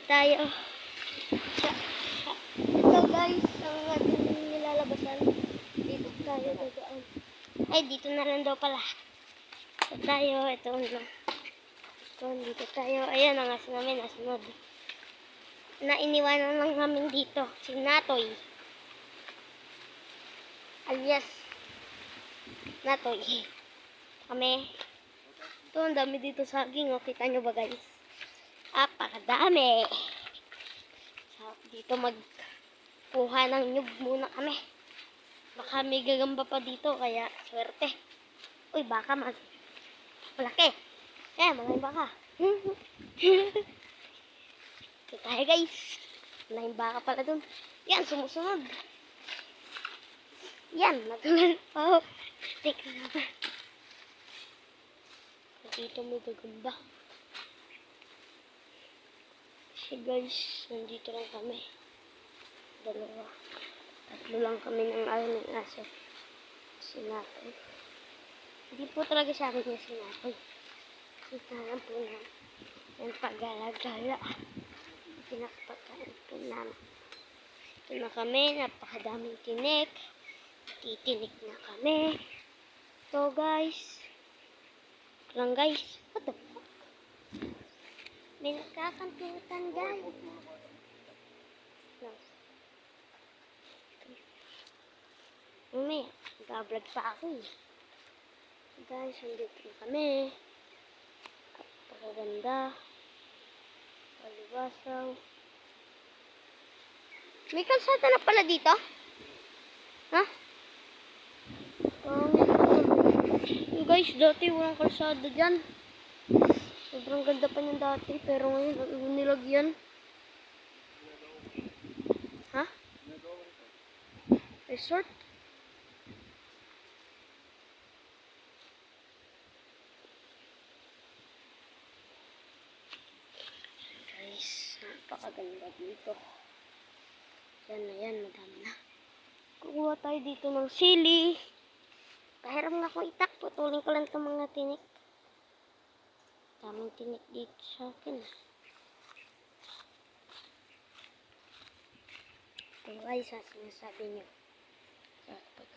tayo. Ito guys, ang ating nilalabasan. Dito tayo dadaan. Ay, dito na lang daw pala. Ito tayo, ito na. Ito, dito tayo. Ayan ang aso namin, nasunod. Nainiwanan lang namin dito. Si Natoy. Alias Natoy. Kami. Ito, ang dami dito saging. O, kita nyo ba guys? Apakadami. So, dito magkuha ng nyug muna kami. Baka may gagamba pa dito, kaya swerte. Uy, baka malaki. Malaking baka. Ito tayo guys. Malaking baka pala dun. Yan, sumusunod. Yan, natulad pa. Teka naman. Dito may gagamba. So guys, nandito lang kami. Dalawa. Tatlo lang kami ng aming aso. Si Natoy. Hindi po talaga sa akin niya si Natoy. Sinahan po na yung pag-alagala. Pinakapagkaan po namin. Ito na kami. Napakadaming tinik. Titinik na kami. So guys. Lang guys. What the fuck? May nagkakampitan guys. No. Mamaya, nag-vlog pa ako eh. Guys, nandito na kami. Pagaganda. Paliwasaw. May kalsada na pala dito? Ha? Guys, dati walang kalsada dyan. Sobrang ganda pa niyan dati, pero ngayon nilagyan. Ha? Resort? Guys, napakaganda dito. Yan na yan, madami na. Kukuha tayo dito ng sili. Pahiram na akong itak. Putulin ko lang itong mga tinik. Daming tinik dito sa akin. Ito guys, sinasabi nyo.